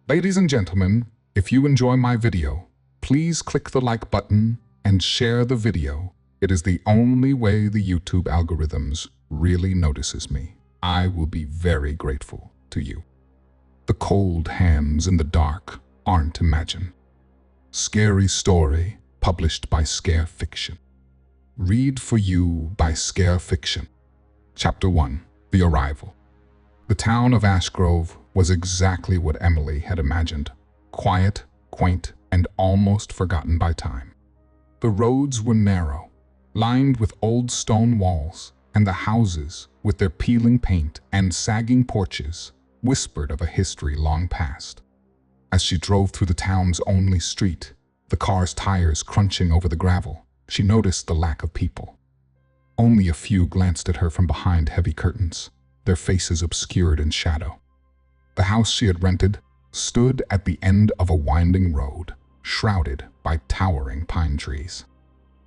Ladies and gentlemen, if you enjoy my video, please click the like button and share the video. It is the only way the YouTube algorithms really notices me. I will be very grateful to you. The cold hands in the dark aren't imagined. Scary story published by Scare Fiction. Read for you by Scare Fiction. Chapter 1. The Arrival. The town of Ashgrove was exactly what Emily had imagined. Quiet, quaint, and almost forgotten by time. The roads were narrow, lined with old stone walls, and the houses, with their peeling paint and sagging porches, whispered of a history long past. As she drove through the town's only street, the car's tires crunching over the gravel, she noticed the lack of people. Only a few glanced at her from behind heavy curtains, their faces obscured in shadow. The house she had rented stood at the end of a winding road, shrouded by towering pine trees.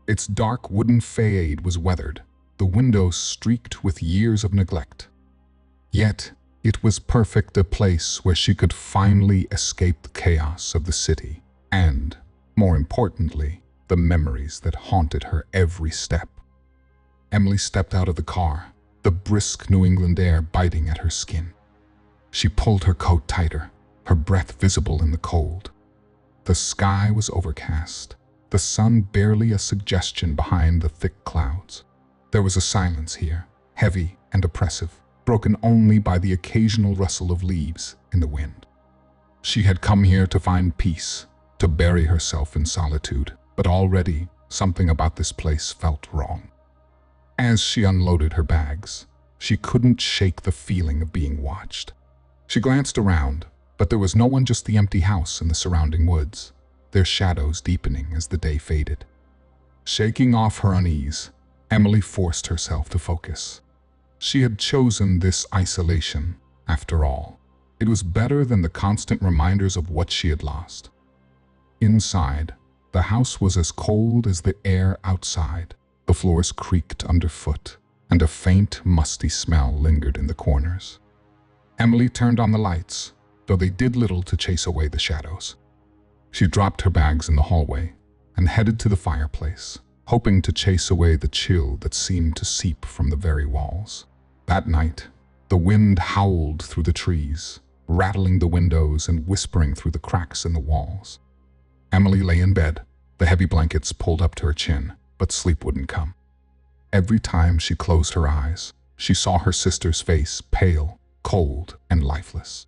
Its dark wooden facade was weathered, the windows streaked with years of neglect. Yet, it was perfect a place where she could finally escape the chaos of the city and, more importantly, the memories that haunted her every step. Emily stepped out of the car, the brisk New England air biting at her skin. She pulled her coat tighter, her breath visible in the cold. The sky was overcast, the sun barely a suggestion behind the thick clouds. There was a silence here, heavy and oppressive, broken only by the occasional rustle of leaves in the wind. She had come here to find peace, to bury herself in solitude, but already something about this place felt wrong. As she unloaded her bags, she couldn't shake the feeling of being watched. She glanced around, but there was no one, just the empty house and the surrounding woods, their shadows deepening as the day faded. Shaking off her unease, Emily forced herself to focus. She had chosen this isolation, after all. It was better than the constant reminders of what she had lost. Inside, the house was as cold as the air outside. The floors creaked underfoot, and a faint, musty smell lingered in the corners. Emily turned on the lights, though they did little to chase away the shadows. She dropped her bags in the hallway and headed to the fireplace, hoping to chase away the chill that seemed to seep from the very walls. That night, the wind howled through the trees, rattling the windows and whispering through the cracks in the walls. Emily lay in bed, the heavy blankets pulled up to her chin, but sleep wouldn't come. Every time she closed her eyes, she saw her sister's face, pale, cold, and lifeless.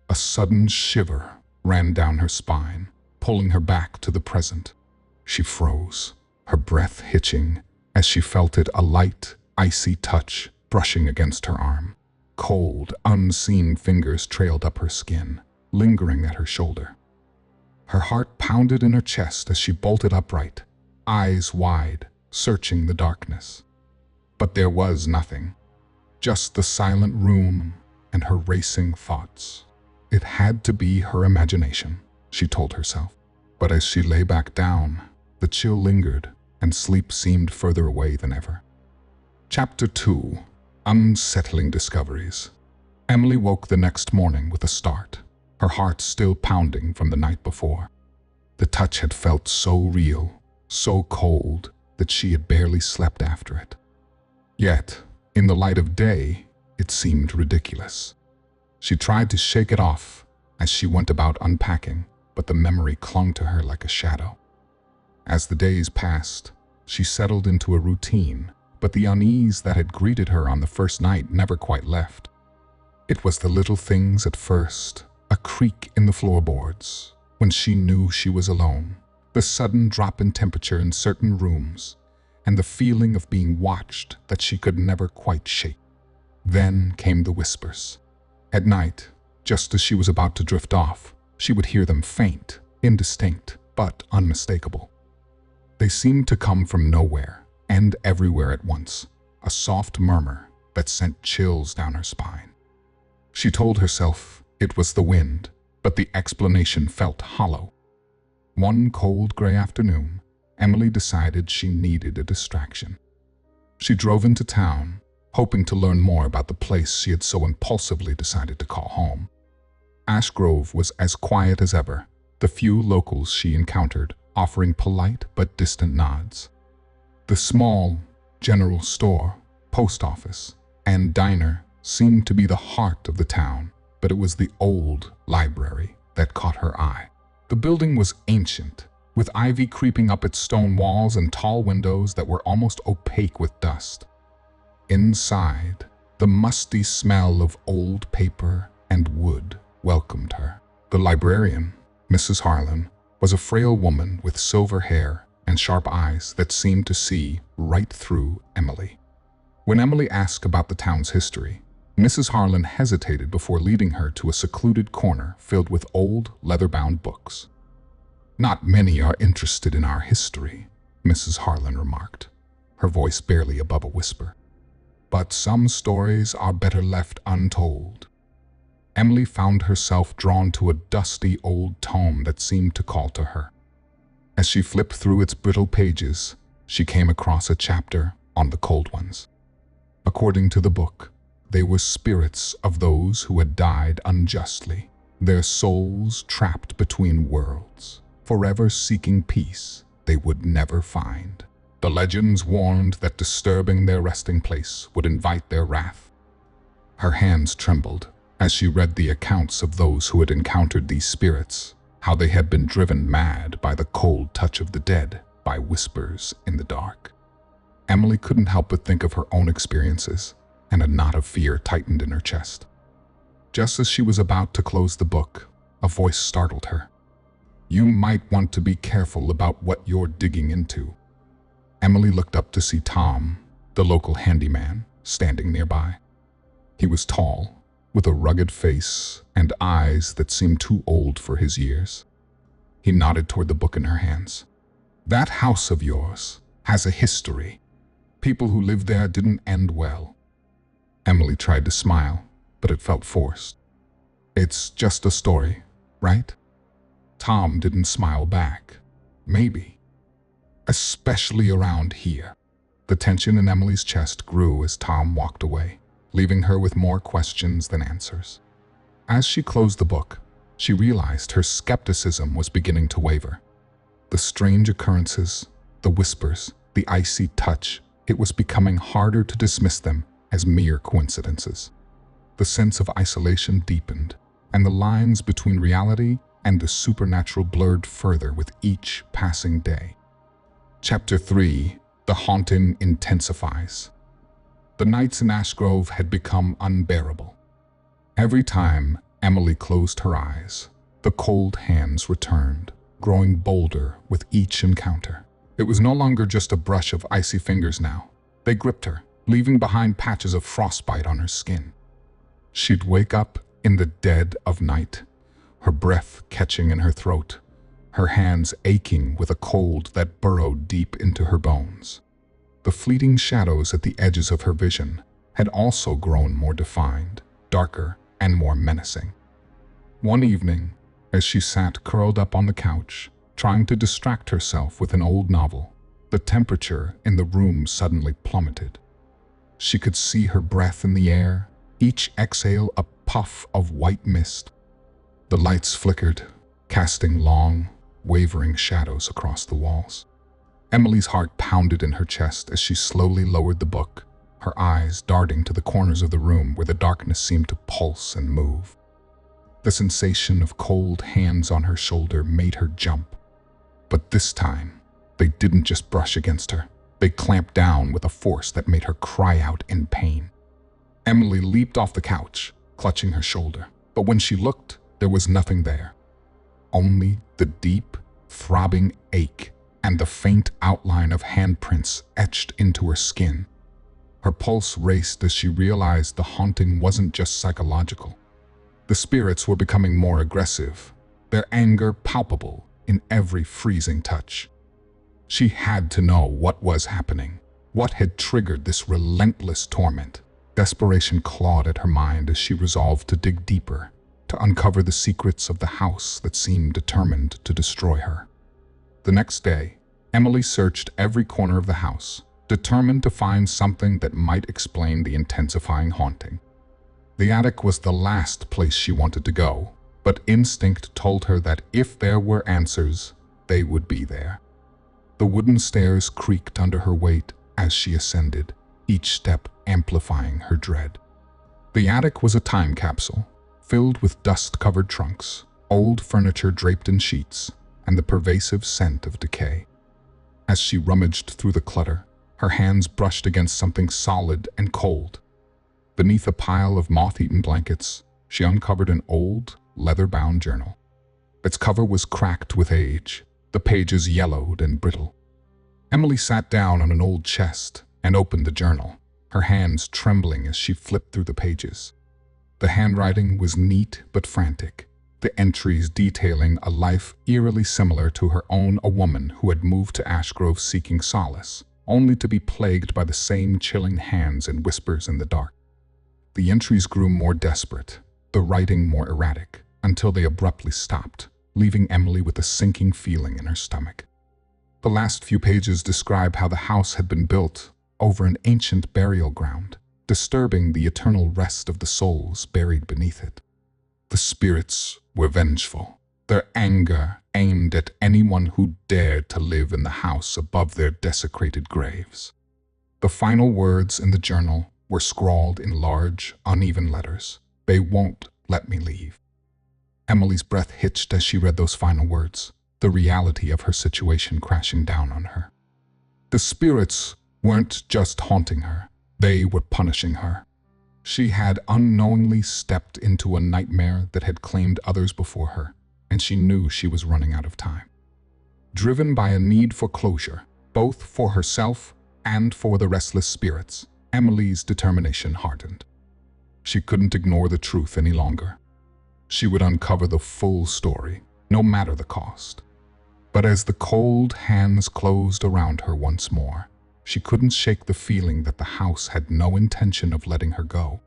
A sudden shiver ran down her spine, pulling her back to the present. She froze, her breath hitching as she felt it, a light, icy touch brushing against her arm. Cold, unseen fingers trailed up her skin, lingering at her shoulder. Her heart pounded in her chest as she bolted upright, eyes wide, searching the darkness. But there was nothing, just the silent room and her racing thoughts. It had to be her imagination, she told herself. But as she lay back down, the chill lingered and sleep seemed further away than ever. Chapter 2. Unsettling Discoveries. Emily woke the next morning with a start, her heart still pounding from the night before. The touch had felt so real, so cold, that she had barely slept after it. Yet, in the light of day, it seemed ridiculous. She tried to shake it off as she went about unpacking, but the memory clung to her like a shadow. As the days passed, she settled into a routine, but the unease that had greeted her on the first night never quite left. It was the little things at first, a creak in the floorboards when she knew she was alone, the sudden drop in temperature in certain rooms, and the feeling of being watched that she could never quite shake. Then came the whispers. At night, just as she was about to drift off, she would hear them faint, indistinct, but unmistakable. They seemed to come from nowhere and everywhere at once, a soft murmur that sent chills down her spine. She told herself it was the wind, but the explanation felt hollow. One cold gray afternoon, Emily decided she needed a distraction. She drove into town, hoping to learn more about the place she had so impulsively decided to call home. Ash Grove was as quiet as ever, the few locals she encountered offering polite but distant nods. The small general store, post office, and diner seemed to be the heart of the town, but it was the old library that caught her eye. The building was ancient, with ivy creeping up its stone walls and tall windows that were almost opaque with dust. Inside, the musty smell of old paper and wood welcomed her. The librarian, Mrs. Harlan, was a frail woman with silver hair and sharp eyes that seemed to see right through Emily. When Emily asked about the town's history, Mrs. Harlan hesitated before leading her to a secluded corner filled with old, leather-bound books. "Not many are interested in our history," Mrs. Harlan remarked, her voice barely above a whisper. "But some stories are better left untold." Emily found herself drawn to a dusty old tome that seemed to call to her. As she flipped through its brittle pages, she came across a chapter on the cold ones. According to the book, they were spirits of those who had died unjustly, their souls trapped between worlds, forever seeking peace they would never find. The legends warned that disturbing their resting place would invite their wrath. Her hands trembled as she read the accounts of those who had encountered these spirits, how they had been driven mad by the cold touch of the dead, by whispers in the dark. Emily couldn't help but think of her own experiences, and a knot of fear tightened in her chest. Just as she was about to close the book, a voice startled her. "You might want to be careful about what you're digging into." Emily looked up to see Tom, the local handyman, standing nearby. He was tall, with a rugged face and eyes that seemed too old for his years. He nodded toward the book in her hands. "That house of yours has a history. People who lived there didn't end well." Emily tried to smile, but it felt forced. "It's just a story, right?" Tom didn't smile back. "Maybe. Especially around here." The tension in Emily's chest grew as Tom walked away, leaving her with more questions than answers. As she closed the book, she realized her skepticism was beginning to waver. The strange occurrences, the whispers, the icy touch, it was becoming harder to dismiss them as mere coincidences. The sense of isolation deepened, and the lines between reality and the supernatural blurred further with each passing day. Chapter 3: The Haunting Intensifies. The nights in Ash Grove had become unbearable. Every time Emily closed her eyes, the cold hands returned, growing bolder with each encounter. It was no longer just a brush of icy fingers now. They gripped her, leaving behind patches of frostbite on her skin. She'd wake up in the dead of night, her breath catching in her throat, her hands aching with a cold that burrowed deep into her bones. The fleeting shadows at the edges of her vision had also grown more defined, darker, and more menacing. One evening, as she sat curled up on the couch, trying to distract herself with an old novel, the temperature in the room suddenly plummeted. She could see her breath in the air, each exhale a puff of white mist. The lights flickered, casting long, wavering shadows across the walls. Emily's heart pounded in her chest as she slowly lowered the book, her eyes darting to the corners of the room where the darkness seemed to pulse and move. The sensation of cold hands on her shoulder made her jump. But this time, they didn't just brush against her. They clamped down with a force that made her cry out in pain. Emily leaped off the couch, clutching her shoulder. But when she looked, there was nothing there. Only the deep, throbbing ache and the faint outline of handprints etched into her skin. Her pulse raced as she realized the haunting wasn't just psychological. The spirits were becoming more aggressive, their anger palpable in every freezing touch. She had to know what was happening, what had triggered this relentless torment. Desperation clawed at her mind as she resolved to dig deeper, to uncover the secrets of the house that seemed determined to destroy her. The next day, Emily searched every corner of the house, determined to find something that might explain the intensifying haunting. The attic was the last place she wanted to go, but instinct told her that if there were answers, they would be there. The wooden stairs creaked under her weight as she ascended, each step amplifying her dread. The attic was a time capsule, filled with dust-covered trunks, old furniture draped in sheets, and the pervasive scent of decay. As she rummaged through the clutter, her hands brushed against something solid and cold. Beneath a pile of moth-eaten blankets, she uncovered an old, leather-bound journal. Its cover was cracked with age, the pages yellowed and brittle. Emily sat down on an old chest and opened the journal, her hands trembling as she flipped through the pages. The handwriting was neat but frantic, the entries detailing a life eerily similar to her own, a woman who had moved to Ashgrove seeking solace, only to be plagued by the same chilling hands and whispers in the dark. The entries grew more desperate, the writing more erratic, until they abruptly stopped, leaving Emily with a sinking feeling in her stomach. The last few pages describe how the house had been built over an ancient burial ground, disturbing the eternal rest of the souls buried beneath it. The spirits were vengeful, their anger aimed at anyone who dared to live in the house above their desecrated graves. The final words in the journal were scrawled in large, uneven letters. "They won't let me leave." Emily's breath hitched as she read those final words, the reality of her situation crashing down on her. The spirits weren't just haunting her, they were punishing her. She had unknowingly stepped into a nightmare that had claimed others before her, and she knew she was running out of time. Driven by a need for closure, both for herself and for the restless spirits, Emily's determination hardened. She couldn't ignore the truth any longer. She would uncover the full story, no matter the cost. But as the cold hands closed around her once more, she couldn't shake the feeling that the house had no intention of letting her go.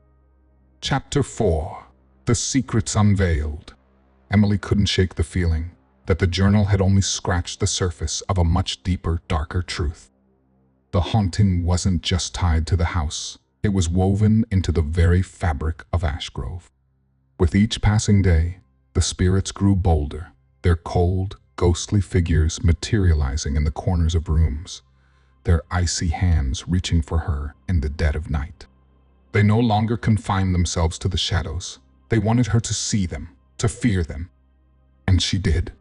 Chapter 4. The Secrets Unveiled. Emily couldn't shake the feeling that the journal had only scratched the surface of a much deeper, darker truth. The haunting wasn't just tied to the house, it was woven into the very fabric of Ashgrove. With each passing day, the spirits grew bolder, their cold, ghostly figures materializing in the corners of rooms, their icy hands reaching for her in the dead of night. They no longer confined themselves to the shadows. They wanted her to see them, to fear them. And she did.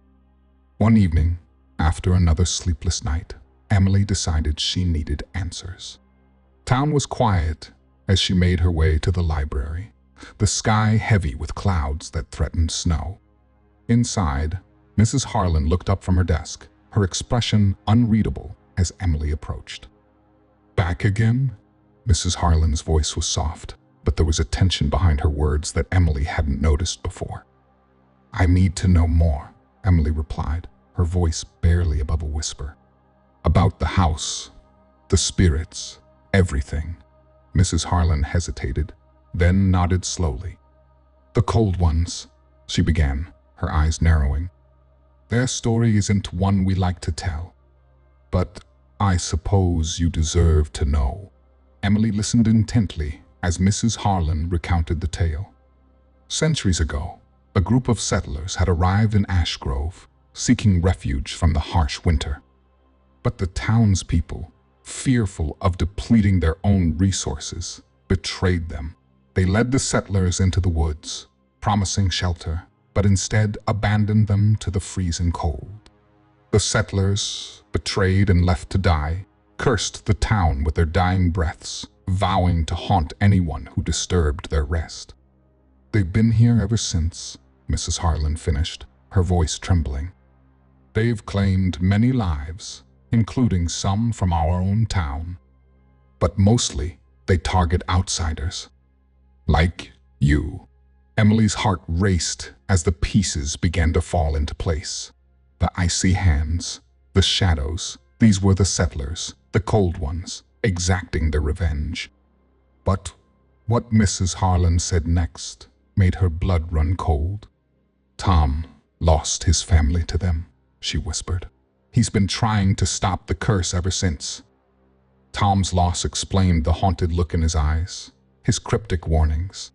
One evening, after another sleepless night, Emily decided she needed answers. Town was quiet as she made her way to the library, the sky heavy with clouds that threatened snow. Inside, Mrs. Harlan looked up from her desk, her expression unreadable as Emily approached. "Back again?" Mrs. Harlan's voice was soft, but there was a tension behind her words that Emily hadn't noticed before. "I need to know more," Emily replied, her voice barely above a whisper. "About the house, the spirits, everything." Mrs. Harlan hesitated, then nodded slowly. "The cold ones," she began, her eyes narrowing. "Their story isn't one we like to tell. But I suppose you deserve to know." Emily listened intently as Mrs. Harlan recounted the tale. Centuries ago, a group of settlers had arrived in Ashgrove, seeking refuge from the harsh winter. But the townspeople, fearful of depleting their own resources, betrayed them. They led the settlers into the woods, promising shelter, but instead abandoned them to the freezing cold. The settlers, betrayed and left to die, cursed the town with their dying breaths, vowing to haunt anyone who disturbed their rest. "They've been here ever since," Mrs. Harlan finished, her voice trembling. "They've claimed many lives, including some from our own town. But mostly, they target outsiders. Like you." Emily's heart raced as the pieces began to fall into place. The icy hands, the shadows, these were the settlers, the cold ones, exacting their revenge. But what Mrs. Harlan said next made her blood run cold. "Tom lost his family to them," she whispered. "He's been trying to stop the curse ever since." Tom's loss explained the haunted look in his eyes, his cryptic warnings.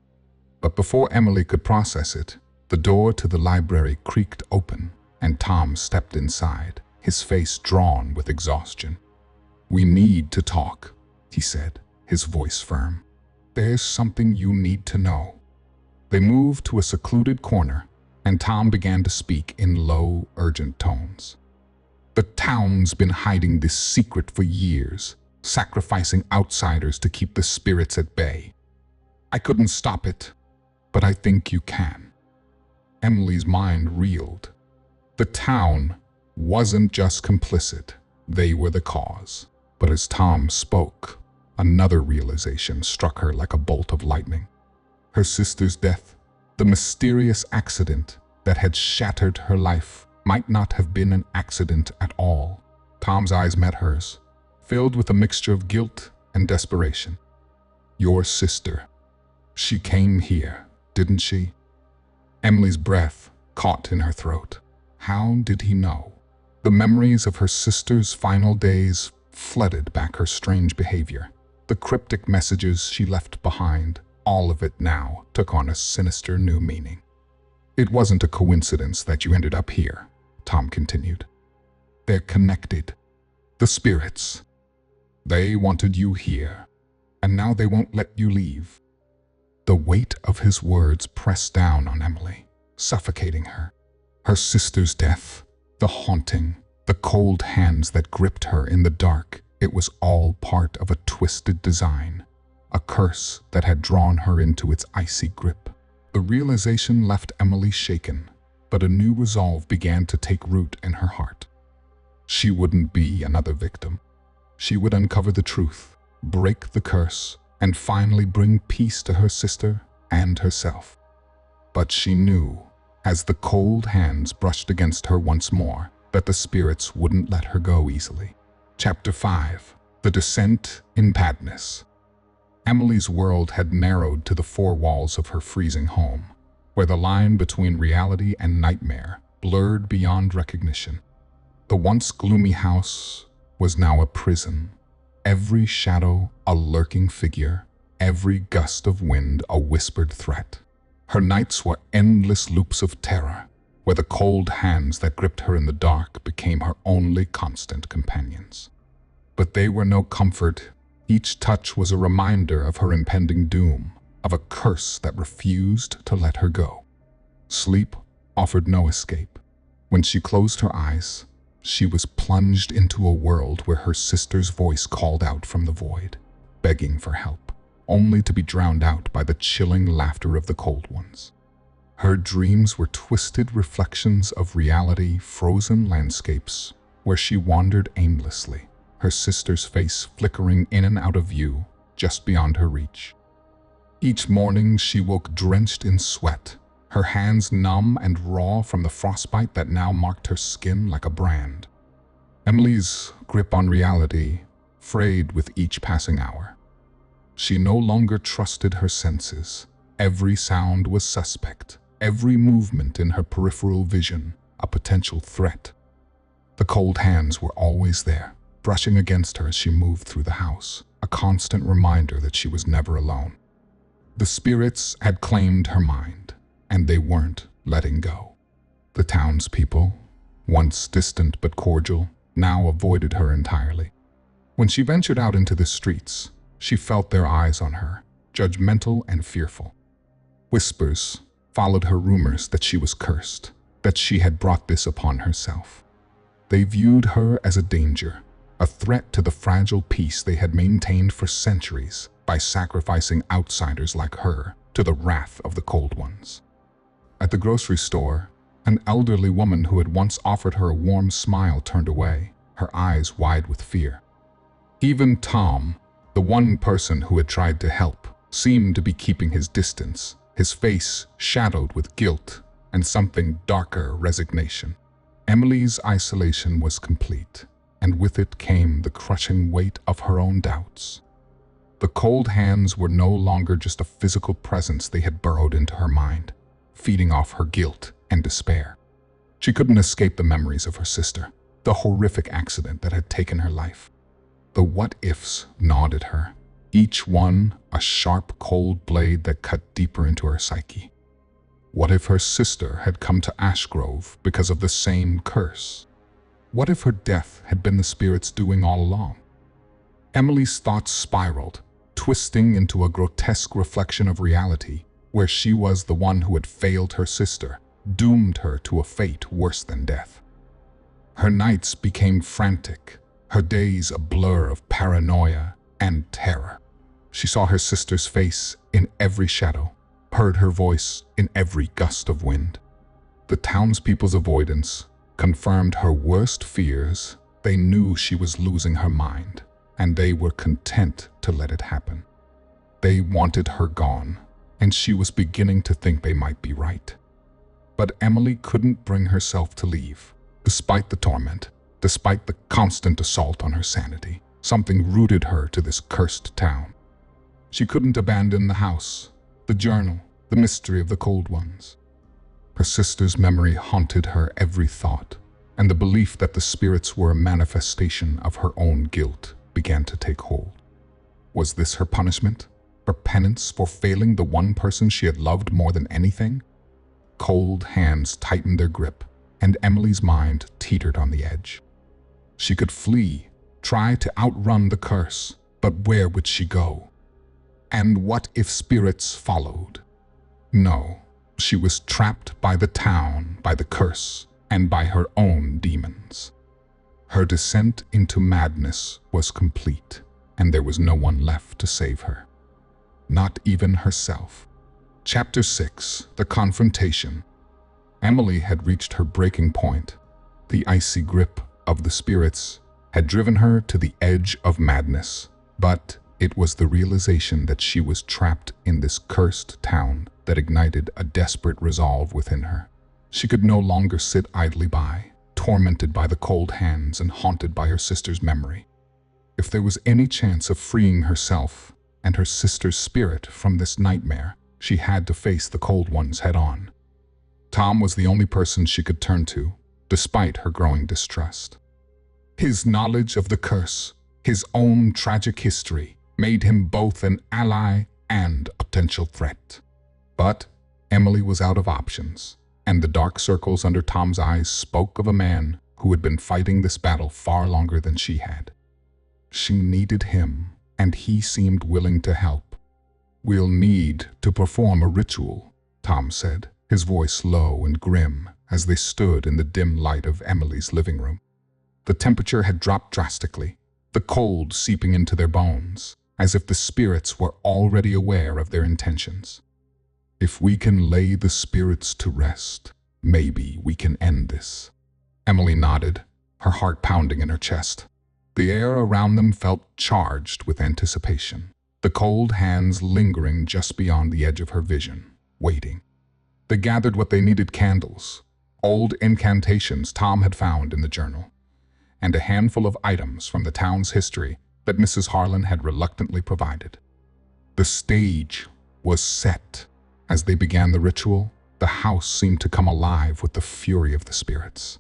But before Emily could process it, The door to the library creaked open, and Tom stepped inside, his face drawn with exhaustion. "We need to talk," he said, his voice firm. "There's something you need to know." They moved to a secluded corner, and Tom began to speak in low, urgent tones. "The town's been hiding this secret for years, sacrificing outsiders to keep the spirits at bay. I couldn't stop it, but I think you can." Emily's mind reeled. The town wasn't just complicit, they were the cause. But as Tom spoke, another realization struck her like a bolt of lightning. Her sister's death, the mysterious accident that had shattered her life, might not have been an accident at all. Tom's eyes met hers, filled with a mixture of guilt and desperation. "Your sister. She came here, didn't she?" Emily's breath caught in her throat. How did he know? The memories of her sister's final days flooded back her strange behavior. The cryptic messages she left behind, all of it now took on a sinister new meaning. "It wasn't a coincidence that you ended up here," Tom continued. "They're connected. The spirits. They wanted you here, and now they won't let you leave." The weight of his words pressed down on Emily, suffocating her. Her sister's death, the haunting, the cold hands that gripped her in the dark, it was all part of a twisted design, a curse that had drawn her into its icy grip. The realization left Emily shaken, but a new resolve began to take root in her heart. She wouldn't be another victim. She would uncover the truth, break the curse, and finally bring peace to her sister and herself. But she knew, as the cold hands brushed against her once more, that the spirits wouldn't let her go easily. Chapter 5. The Descent in Padness. Emily's world had narrowed to the four walls of her freezing home, where the line between reality and nightmare blurred beyond recognition. The once gloomy house was now a prison. Every shadow a lurking figure, every gust of wind a whispered threat. Her nights were endless loops of terror, where the cold hands that gripped her in the dark became her only constant companions. But they were no comfort. Each touch was a reminder of her impending doom, of a curse that refused to let her go. Sleep offered no escape. When she closed her eyes, she was plunged into a world where her sister's voice called out from the void, begging for help, only to be drowned out by the chilling laughter of the cold ones. Her dreams were twisted reflections of reality, frozen landscapes where she wandered aimlessly, her sister's face flickering in and out of view just beyond her reach. Each morning she woke drenched in sweat, her hands numb and raw from the frostbite that now marked her skin like a brand. Emily's grip on reality frayed with each passing hour. She no longer trusted her senses. Every sound was suspect, every movement in her peripheral vision a potential threat. The cold hands were always there, brushing against her as she moved through the house, a constant reminder that she was never alone. The spirits had claimed her mind, and they weren't letting go. The townspeople, once distant but cordial, now avoided her entirely. When she ventured out into the streets, she felt their eyes on her, judgmental and fearful. Whispers followed her rumors that she was cursed, that she had brought this upon herself. They viewed her as a danger, a threat to the fragile peace they had maintained for centuries by sacrificing outsiders like her to the wrath of the cold ones. At the grocery store, an elderly woman who had once offered her a warm smile turned away, her eyes wide with fear. Even Tom, the one person who had tried to help, seemed to be keeping his distance, his face shadowed with guilt and something darker, resignation. Emily's isolation was complete, and with it came the crushing weight of her own doubts. The cold hands were no longer just a physical presence. They had burrowed into her mind, feeding off her guilt and despair. She couldn't escape the memories of her sister, the horrific accident that had taken her life. The what-ifs gnawed at her, each one a sharp, cold blade that cut deeper into her psyche. What if her sister had come to Ashgrove because of the same curse? What if her death had been the spirits doing all along? Emily's thoughts spiraled, twisting into a grotesque reflection of reality, where she was the one who had failed her sister, doomed her to a fate worse than death. Her nights became frantic, her days a blur of paranoia and terror. She saw her sister's face in every shadow, heard her voice in every gust of wind. The townspeople's avoidance confirmed her worst fears. They knew she was losing her mind, and they were content to let it happen. They wanted her gone, and she was beginning to think they might be right. But Emily couldn't bring herself to leave. Despite the torment, despite the constant assault on her sanity, something rooted her to this cursed town. She couldn't abandon the house, the journal, the mystery of the cold ones. Her sister's memory haunted her every thought, and the belief that the spirits were a manifestation of her own guilt began to take hold. Was this her punishment? Her penance for failing the one person she had loved more than anything? Cold hands tightened their grip, and Emily's mind teetered on the edge. She could flee, try to outrun the curse, but where would she go? And what if spirits followed? No, she was trapped by the town, by the curse, and by her own demons. Her descent into madness was complete, and there was no one left to save her. Not even herself. Chapter 6: The Confrontation. Emily had reached her breaking point. The icy grip of the spirits had driven her to the edge of madness, but it was the realization that she was trapped in this cursed town that ignited a desperate resolve within her. She could no longer sit idly by, tormented by the cold hands and haunted by her sister's memory. If there was any chance of freeing herself and her sister's spirit from this nightmare, she had to face the cold ones head-on. Tom was the only person she could turn to, despite her growing distrust. His knowledge of the curse, his own tragic history, made him both an ally and a potential threat. But Emily was out of options, and the dark circles under Tom's eyes spoke of a man who had been fighting this battle far longer than she had. She needed him, and he seemed willing to help. "We'll need to perform a ritual," Tom said, his voice low and grim as they stood in the dim light of Emily's living room. The temperature had dropped drastically, the cold seeping into their bones, as if the spirits were already aware of their intentions. "If we can lay the spirits to rest, maybe we can end this." Emily nodded, her heart pounding in her chest. The air around them felt charged with anticipation, the cold hands lingering just beyond the edge of her vision, waiting. They gathered what they needed: candles, old incantations Tom had found in the journal, and a handful of items from the town's history that Mrs. Harlan had reluctantly provided. The stage was set. As they began the ritual, the house seemed to come alive with the fury of the spirits.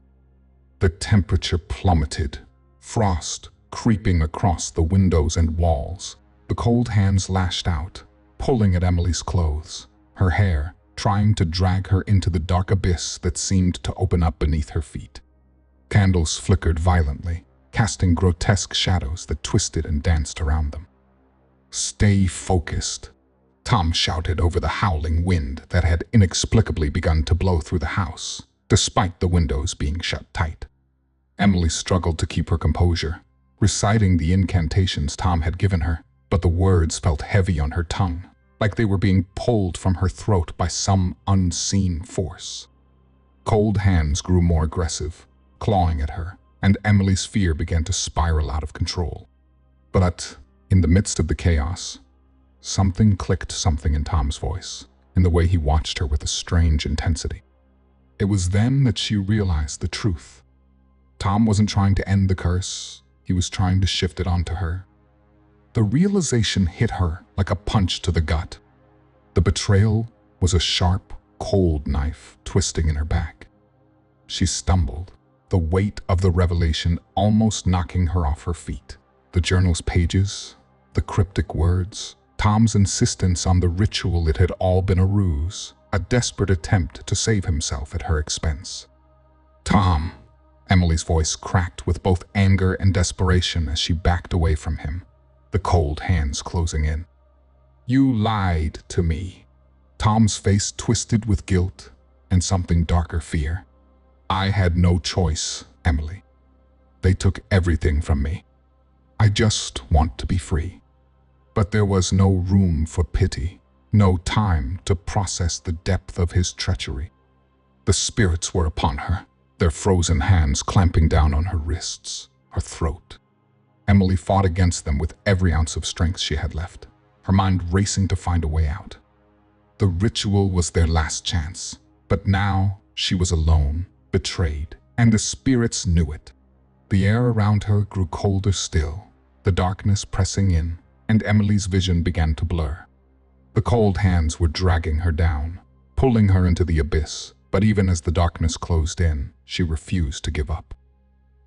The temperature plummeted, frost creeping across the windows and walls. The cold hands lashed out, pulling at Emily's clothes, her hair trying to drag her into the dark abyss that seemed to open up beneath her feet. Candles flickered violently, casting grotesque shadows that twisted and danced around them. "Stay focused," Tom shouted over the howling wind that had inexplicably begun to blow through the house, despite the windows being shut tight. Emily struggled to keep her composure, reciting the incantations Tom had given her, but the words felt heavy on her tongue, like they were being pulled from her throat by some unseen force. Cold hands grew more aggressive, clawing at her, and Emily's fear began to spiral out of control. But in the midst of the chaos, something in Tom's voice, in the way he watched her with a strange intensity. It was then that she realized the truth. Tom wasn't trying to end the curse, he was trying to shift it onto her. The realization hit her like a punch to the gut. The betrayal was a sharp, cold knife twisting in her back. She stumbled, the weight of the revelation almost knocking her off her feet. The journal's pages, the cryptic words, Tom's insistence on the ritual, it had all been a ruse. a desperate attempt to save himself at her expense. "Tom!" Emily's voice cracked with both anger and desperation as she backed away from him, the cold hands closing in. "You lied to me." Tom's face twisted with guilt and something darker fear. "I had no choice, Emily. They took everything from me. I just want to be free." But there was no room for pity, no time to process the depth of his treachery. The spirits were upon her, their frozen hands clamping down on her wrists, her throat. Emily fought against them with every ounce of strength she had left, her mind racing to find a way out. The ritual was their last chance, but now she was alone, betrayed, and the spirits knew it. The air around her grew colder still, the darkness pressing in, and Emily's vision began to blur. The cold hands were dragging her down, pulling her into the abyss, but even as the darkness closed in, she refused to give up.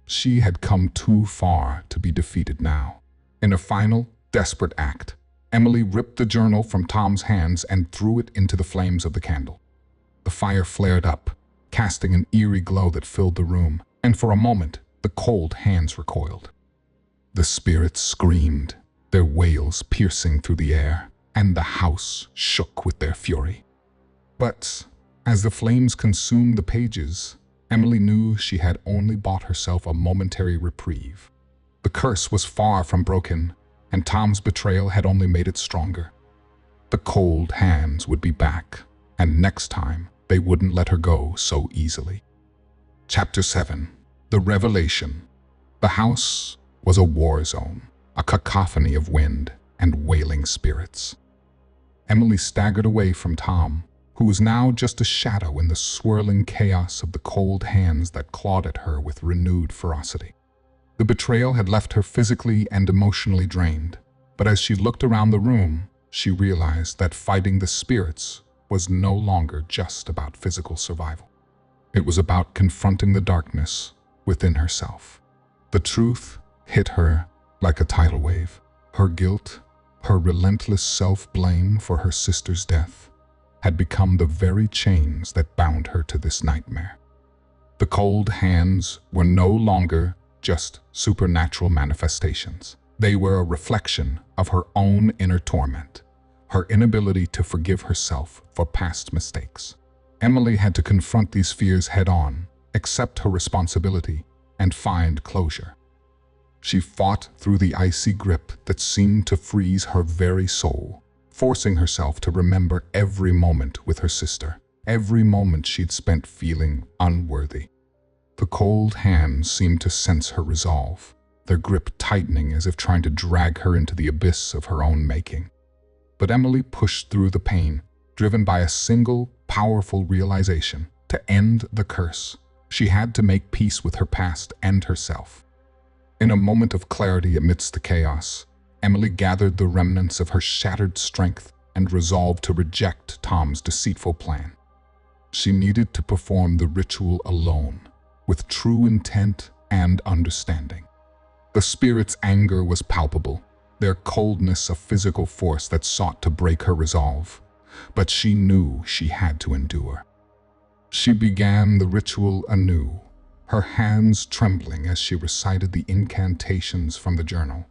She had come too far to be defeated now. In a final, desperate act, Emily ripped the journal from Tom's hands and threw it into the flames of the candle. The fire flared up, casting an eerie glow that filled the room, and for a moment, the cold hands recoiled. The spirits screamed, their wails piercing through the air, and the house shook with their fury. But as the flames consumed the pages, Emily knew she had only bought herself a momentary reprieve. The curse was far from broken, and Tom's betrayal had only made it stronger. The cold hands would be back, and next time they wouldn't let her go so easily. Chapter 7. The Revelation. The house was a war zone, a cacophony of wind and wailing spirits. Emily staggered away from Tom, who was now just a shadow in the swirling chaos of the cold hands that clawed at her with renewed ferocity. The betrayal had left her physically and emotionally drained, but as she looked around the room, she realized that fighting the spirits was no longer just about physical survival. It was about confronting the darkness within herself. The truth hit her like a tidal wave. Her guilt, her relentless self-blame for her sister's death, had become the very chains that bound her to this nightmare. The cold hands were no longer just supernatural manifestations. They were a reflection of her own inner torment, her inability to forgive herself for past mistakes. Emily had to confront these fears head-on, accept her responsibility, and find closure. She fought through the icy grip that seemed to freeze her very soul, forcing herself to remember every moment with her sister, every moment she'd spent feeling unworthy. The cold hands seemed to sense her resolve, their grip tightening as if trying to drag her into the abyss of her own making. But Emily pushed through the pain, driven by a single, powerful realization: to end the curse, she had to make peace with her past and herself. In a moment of clarity amidst the chaos, Emily gathered the remnants of her shattered strength and resolved to reject Tom's deceitful plan. She needed to perform the ritual alone, with true intent and understanding. The spirit's anger was palpable, their coldness a physical force that sought to break her resolve, but she knew she had to endure. She began the ritual anew, her hands trembling as she recited the incantations from the journal,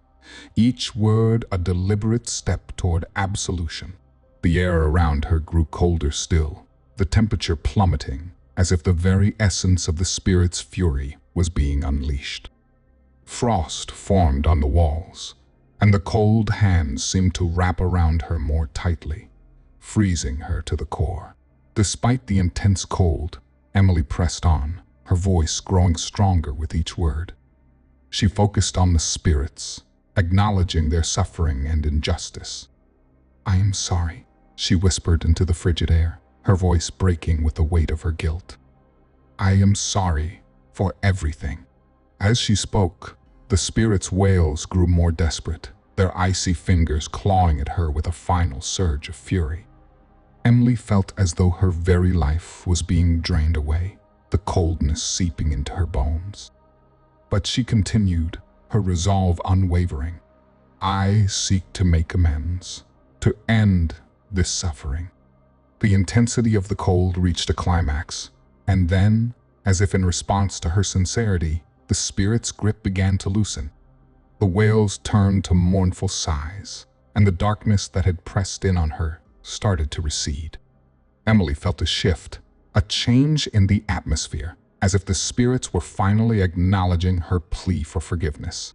each word a deliberate step toward absolution. The air around her grew colder still, the temperature plummeting, as if the very essence of the spirit's fury was being unleashed. Frost formed on the walls, and the cold hands seemed to wrap around her more tightly, freezing her to the core. Despite the intense cold, Emily pressed on, her voice growing stronger with each word. She focused on the spirits, acknowledging their suffering and injustice. "I am sorry," she whispered into the frigid air, her voice breaking with the weight of her guilt. "I am sorry for everything." As she spoke, the spirits' wails grew more desperate, their icy fingers clawing at her with a final surge of fury. Emily felt as though her very life was being drained away, the coldness seeping into her bones. But she continued, her resolve unwavering. "I seek to make amends, to end this suffering." The intensity of the cold reached a climax, and then, as if in response to her sincerity, the spirit's grip began to loosen. The wails turned to mournful sighs, and the darkness that had pressed in on her started to recede. Emily felt a shift, a change in the atmosphere, as if the spirits were finally acknowledging her plea for forgiveness.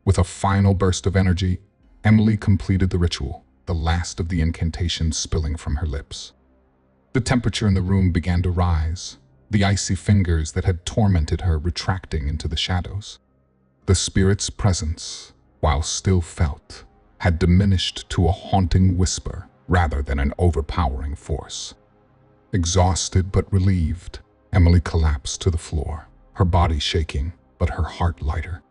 With a final burst of energy, Emily completed the ritual, the last of the incantations spilling from her lips. The temperature in the room began to rise, the icy fingers that had tormented her retracting into the shadows. The spirit's presence, while still felt, had diminished to a haunting whisper rather than an overpowering force. Exhausted but relieved, Emily collapsed to the floor, her body shaking, but her heart lighter.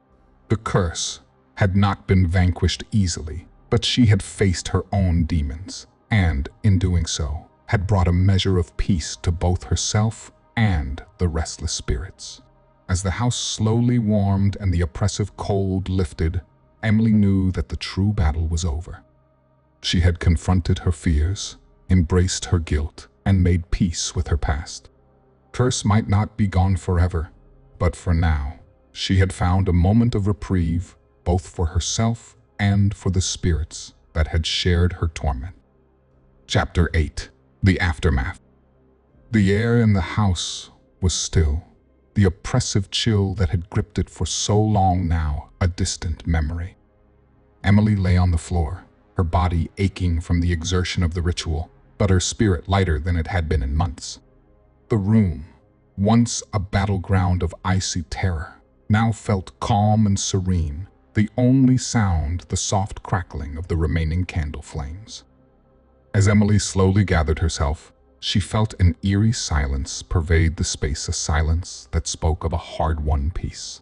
The curse had not been vanquished easily, but she had faced her own demons, and, in doing so, had brought a measure of peace to both herself and the restless spirits. As the house slowly warmed and the oppressive cold lifted, Emily knew that the true battle was over. She had confronted her fears, embraced her guilt, and made peace with her past. Curse might not be gone forever, but for now, she had found a moment of reprieve, both for herself and for the spirits that had shared her torment. Chapter 8. The Aftermath. The air in the house was still, the oppressive chill that had gripped it for so long now a distant memory. Emily lay on the floor, her body aching from the exertion of the ritual, but her spirit lighter than it had been in months. The room, once a battleground of icy terror, now felt calm and serene, the only sound the soft crackling of the remaining candle flames. As Emily slowly gathered herself, she felt an eerie silence pervade the space, a silence that spoke of a hard-won peace.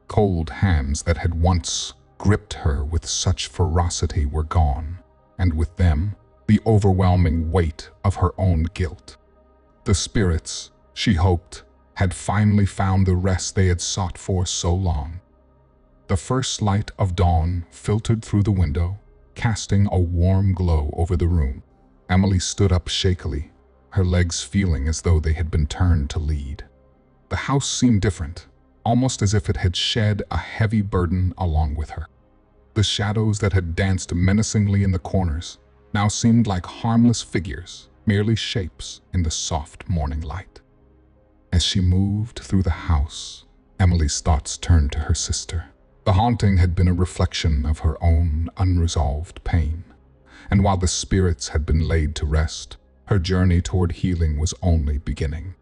Cold hands that had once gripped her with such ferocity were gone, and with them, the overwhelming weight of her own guilt. The spirits, she hoped, had finally found the rest they had sought for so long. The first light of dawn filtered through the window, casting a warm glow over the room. Emily stood up shakily, her legs feeling as though they had been turned to lead. The house seemed different, almost as if it had shed a heavy burden along with her. The shadows that had danced menacingly in the corners now seemed like harmless figures, merely shapes in the soft morning light. As she moved through the house, Emily's thoughts turned to her sister. The haunting had been a reflection of her own unresolved pain, and while the spirits had been laid to rest, her journey toward healing was only beginning.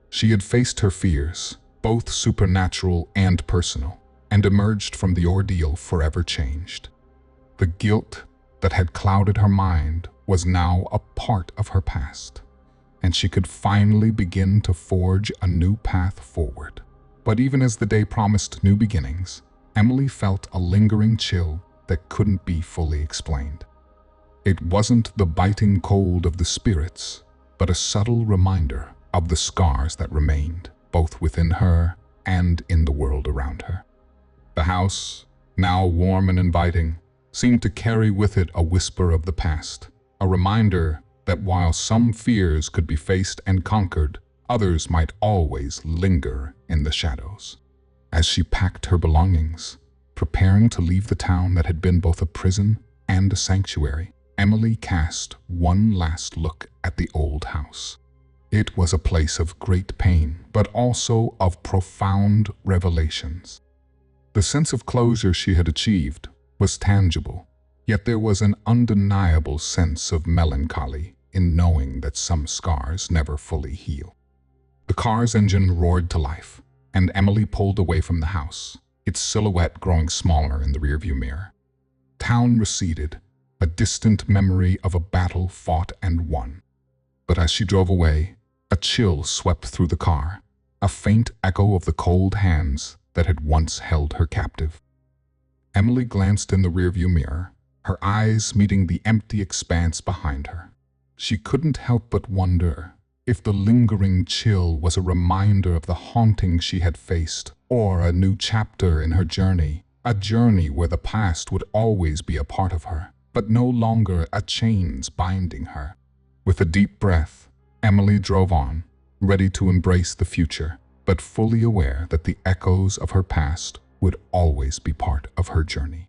She had faced her fears, both supernatural and personal, and emerged from the ordeal forever changed. The guilt that had clouded her mind was now a part of her past, and she could finally begin to forge a new path forward. But even as the day promised new beginnings, Emily felt a lingering chill that couldn't be fully explained. It wasn't the biting cold of the spirits, but a subtle reminder of the scars that remained, both within her and in the world around her. The house, now warm and inviting, seemed to carry with it a whisper of the past, a reminder that while some fears could be faced and conquered, others might always linger in the shadows. As she packed her belongings, preparing to leave the town that had been both a prison and a sanctuary, Emily cast one last look at the old house. It was a place of great pain, but also of profound revelations. The sense of closure she had achieved was tangible, yet there was an undeniable sense of melancholy in knowing that some scars never fully heal. The car's engine roared to life, and Emily pulled away from the house, its silhouette growing smaller in the rearview mirror. Town receded, a distant memory of a battle fought and won. But as she drove away, a chill swept through the car, a faint echo of the cold hands that had once held her captive. Emily glanced in the rearview mirror, her eyes meeting the empty expanse behind her. She couldn't help but wonder if the lingering chill was a reminder of the haunting she had faced, or a new chapter in her journey, a journey where the past would always be a part of her, but no longer a chains binding her. With a deep breath, Emily drove on, ready to embrace the future, but fully aware that the echoes of her past would always be part of her journey.